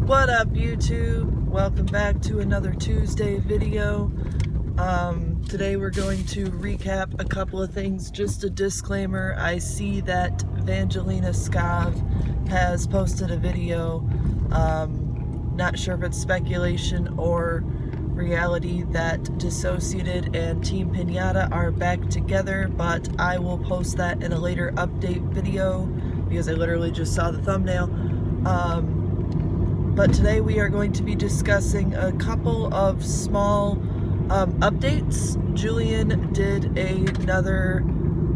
What up, YouTube? Welcome back to another Tuesday video. Today we're going to recap a couple of things. Just a disclaimer, I see that Vangelina Scav has posted a video, not sure if it's speculation or reality, that Dissociated and Team Pinata are back together, but I will post that in a later update video because I literally just saw the thumbnail. But today we are going to be discussing a couple of small updates. Julian did another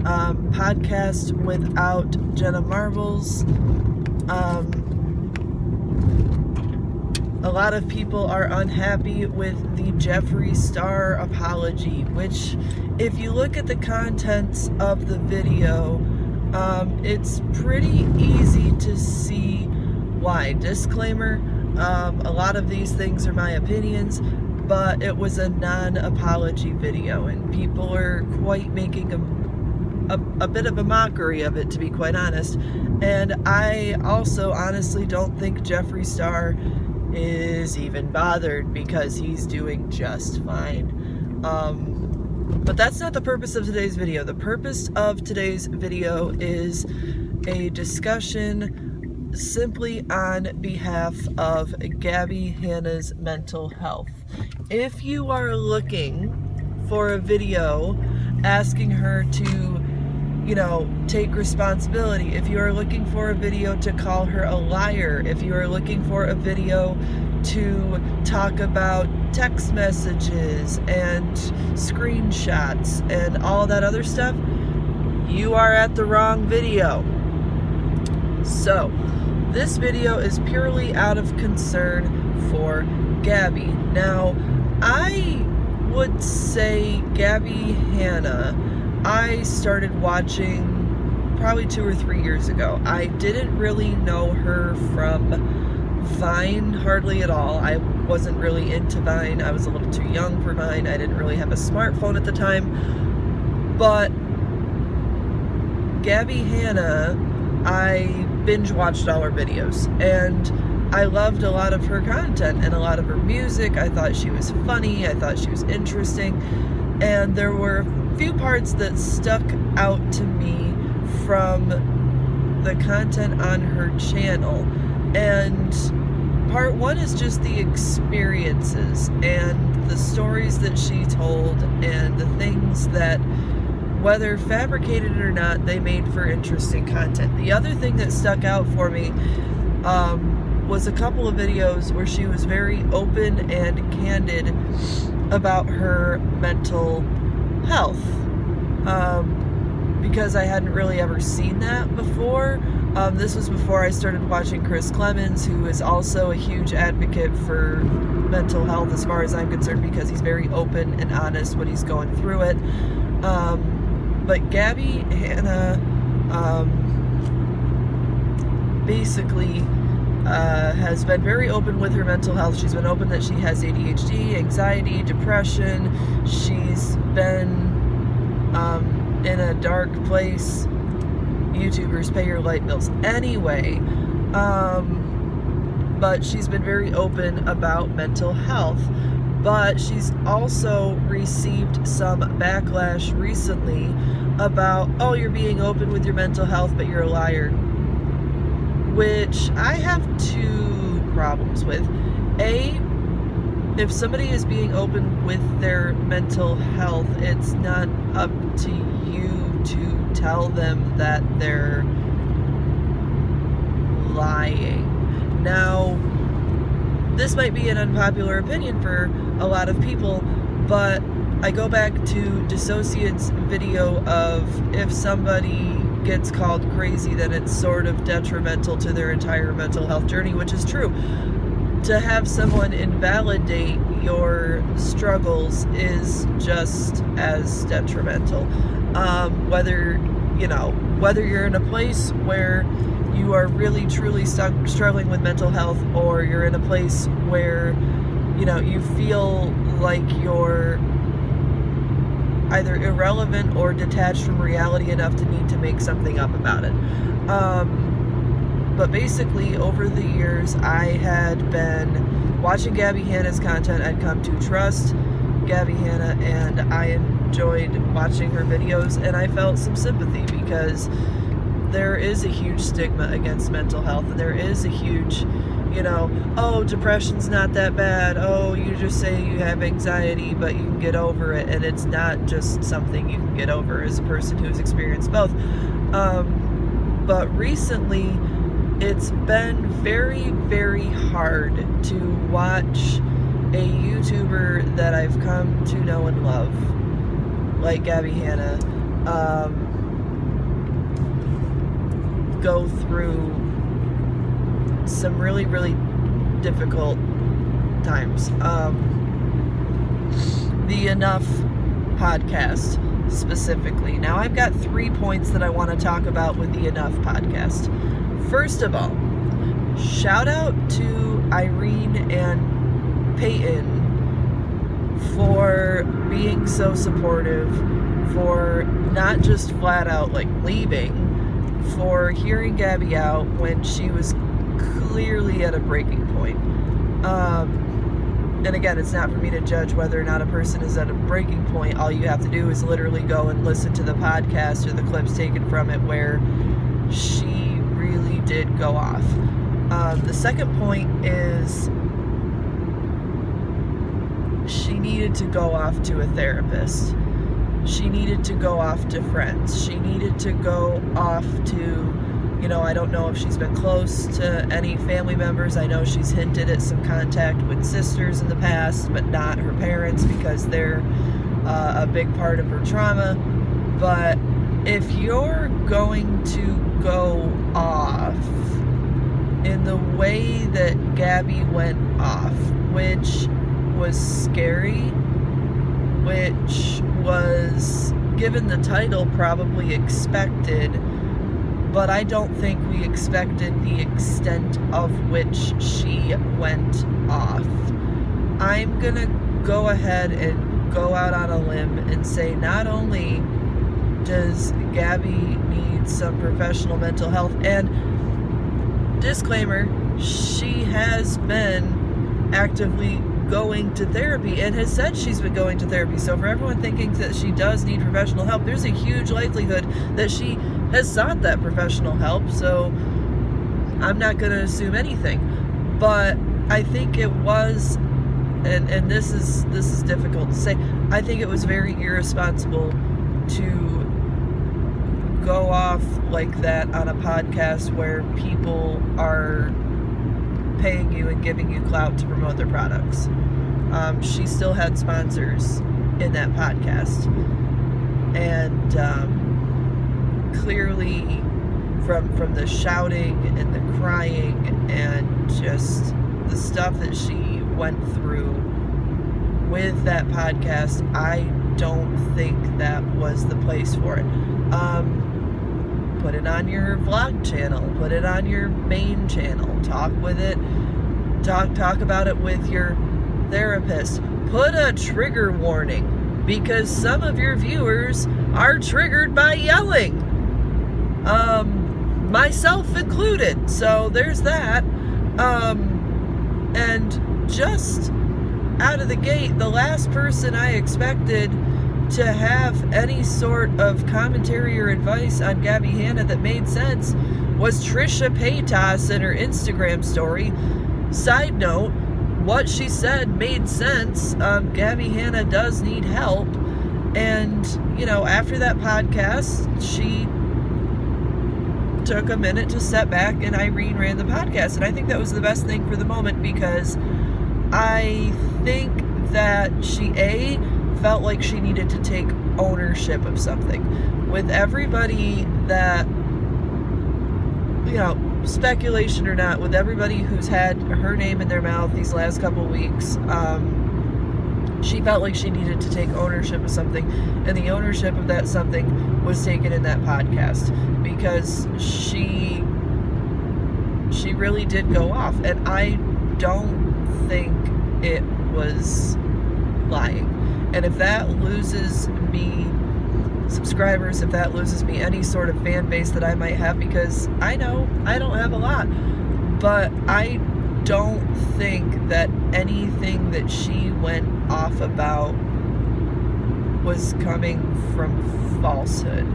podcast without Jenna Marbles. A lot of people are unhappy with the Jeffree Star apology, which, if you look at the contents of the video, it's pretty easy to see why. Disclaimer, a lot of these things are my opinions, but it was a non-apology video, and people are quite making a bit of a mockery of it, to be quite honest. And I also honestly don't think Jeffree Star is even bothered because he's doing just fine. But that's not the purpose of today's video. The purpose of today's video is a discussion simply on behalf of Gabbie Hanna's mental health. If you are looking for a video asking her to, take responsibility, if you are looking for a video to call her a liar, if you are looking for a video to talk about text messages and screenshots and all that other stuff, you are at the wrong video. So, this video is purely out of concern for Gabbie. Now, I would say Gabbie Hanna, I started watching probably 2 or 3 years ago. I didn't really know her from Vine hardly at all. I wasn't really into Vine. I was a little too young for Vine. I didn't really have a smartphone at the time. But Gabbie Hanna, I binge watched all her videos, and I loved a lot of her content and a lot of her music. I thought she was funny, I thought she was interesting, and there were a few parts that stuck out to me from the content on her channel. And part one is just the experiences and the stories that she told and the things that, whether fabricated or not, they made for interesting content. The other thing that stuck out for me was a couple of videos where she was very open and candid about her mental health, because I hadn't really ever seen that before. This was before I started watching Chris Clemens, who is also a huge advocate for mental health as far as I'm concerned, because he's very open and honest when he's going through it. But Gabbie Hanna basically has been very open with her mental health. She's been open that she has ADHD, anxiety, depression. She's been in a dark place. YouTubers, pay your light bills. Anyway, but she's been very open about mental health. But she's also received some backlash recently about, oh, you're being open with your mental health, but you're a liar. Which I have two problems with. A, if somebody is being open with their mental health, it's not up to you to tell them that they're lying. Now, this might be an unpopular opinion for a lot of people, but I go back to Dissociate's video of, if somebody gets called crazy, then it's sort of detrimental to their entire mental health journey, which is true. To have someone invalidate your struggles is just as detrimental. Whether you're in a place where you are really truly struggling with mental health, or you're in a place where you feel like you're either irrelevant or detached from reality enough to need to make something up about it. But basically, over the years, I had been watching Gabbie Hanna's content. I'd come to trust Gabbie Hanna, and I enjoyed watching her videos, and I felt some sympathy because there is a huge stigma against mental health, and there is a huge, oh, depression's not that bad, oh, you just say you have anxiety, but you can get over it, and it's not just something you can get over as a person who's experienced both. But recently, it's been very, very hard to watch a YouTuber that I've come to know and love, like Gabbie Hanna, go through some really, really difficult times. The Enough podcast specifically. Now, I've got 3 points that I want to talk about with the Enough podcast. First of all, shout out to Irene and Peyton for being so supportive, for not just flat out leaving, for hearing Gabbie out when she was clearly at a breaking point. And again, it's not for me to judge whether or not a person is at a breaking point. All you have to do is literally go and listen to the podcast or the clips taken from it where she really did go off. The second point is she needed to go off to a therapist. She needed to go off to friends. She needed to go off to, I don't know if she's been close to any family members. I know she's hinted at some contact with sisters in the past, but not her parents because they're a big part of her trauma. But if you're going to go off in the way that Gabbie went off, which was scary, which was, given the title, probably expected, but I don't think we expected the extent of which she went off. I'm gonna go ahead and go out on a limb and say not only does Gabbie need some professional mental health, and disclaimer, she has been actively going to therapy and has said she's been going to therapy. So for everyone thinking that she does need professional help, there's a huge likelihood that she has sought that professional help. So I'm not going to assume anything. But I think it was, and this is difficult to say, I think it was very irresponsible to go off like that on a podcast where people are paying you and giving you clout to promote their products. She still had sponsors in that podcast, and clearly from the shouting and the crying and just the stuff that she went through with that podcast, I don't think that was the place for it. Put it on your vlog channel, put it on your main channel, talk with it, talk about it with your therapist. Put a trigger warning, because some of your viewers are triggered by yelling, myself included, so there's that. And just out of the gate, the last person I expected to have any sort of commentary or advice on Gabbie Hanna that made sense was Trisha Paytas in her Instagram story. Side note, what she said made sense. Gabbie Hanna does need help, and after that podcast, she took a minute to step back and Irene ran the podcast, and I think that was the best thing for the moment, because I think that she felt like she needed to take ownership of something. With everybody that, speculation or not, with everybody who's had her name in their mouth these last couple weeks, she felt like she needed to take ownership of something, and the ownership of that something was taken in that podcast, because she really did go off, and I don't think it was lying. And if that loses me subscribers, if that loses me any sort of fan base that I might have, because I know I don't have a lot, but I don't think that anything that she went off about was coming from falsehood.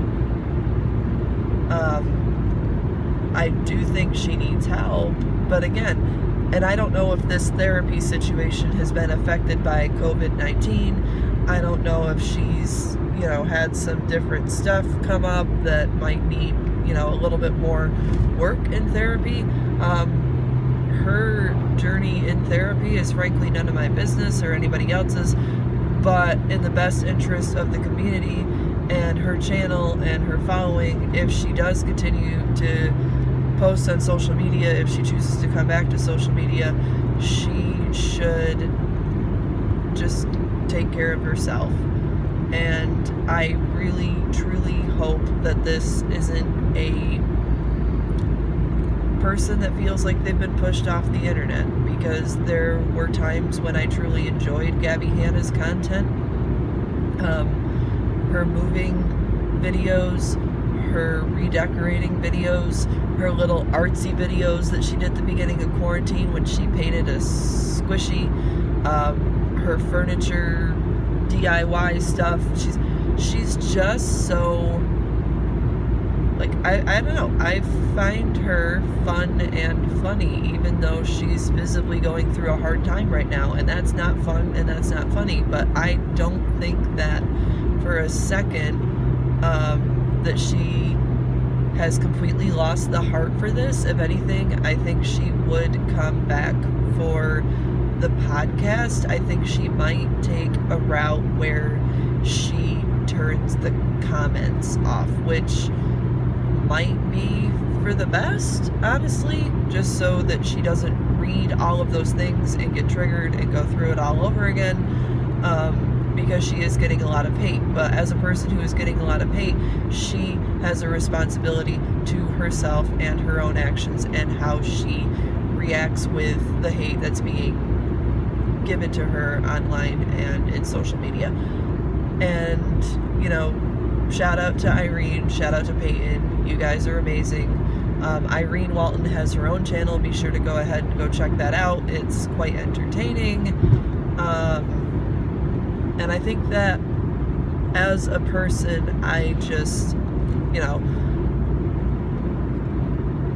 I do think she needs help, but again, and I don't know if this therapy situation has been affected by COVID-19. I don't know if she's, had some different stuff come up that might need, a little bit more work in therapy. Her journey in therapy is frankly none of my business or anybody else's, but in the best interest of the community and her channel and her following, if she does continue to post on social media, if she chooses to come back to social media, she should just take care of herself. And I really, truly hope that this isn't a person that feels like they've been pushed off the internet, because there were times when I truly enjoyed Gabbie Hanna's content. Her moving videos, her redecorating videos, her little artsy videos that she did at the beginning of quarantine when she painted a squishy, her furniture DIY stuff. She's just so, like, I don't know, I find her fun and funny, even though she's visibly going through a hard time right now, and that's not fun and that's not funny. But I don't think that for a second that she has completely lost the heart for this. If anything, I think she would come back for the podcast. I think she might take a route where she turns the comments off, which might be for the best, honestly, just so that she doesn't read all of those things and get triggered and go through it all over again, because she is getting a lot of hate. But as a person who is getting a lot of hate, she has a responsibility to herself and her own actions and how she reacts with the hate that's being given to her online and in social media. And, shout out to Irene, shout out to Peyton. You guys are amazing. Irene Walton has her own channel. Be sure to go ahead and go check that out. It's quite entertaining. And I think that as a person, I just,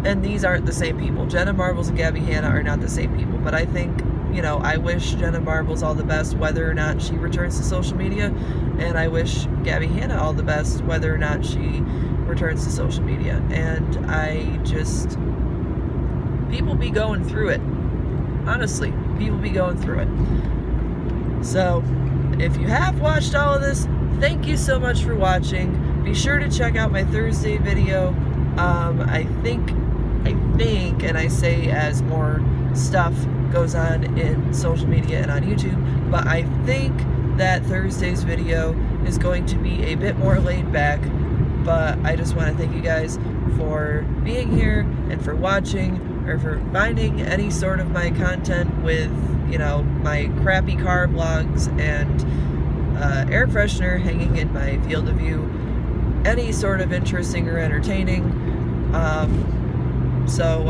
and these aren't the same people. Jenna Marbles and Gabbie Hanna are not the same people, but I think, I wish Jenna Marbles all the best whether or not she returns to social media, and I wish Gabbie Hanna all the best whether or not she returns to social media. And people be going through it. Honestly, people be going through it. So, if you have watched all of this, thank you so much for watching. Be sure to check out my Thursday video. I think, and I say as more stuff goes on in social media and on YouTube, but I think that Thursday's video is going to be a bit more laid back. But I just want to thank you guys for being here and for watching, or for finding any sort of my content with, my crappy car vlogs and air freshener hanging in my field of view, any sort of interesting or entertaining. So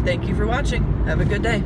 thank you for watching. Have a good day.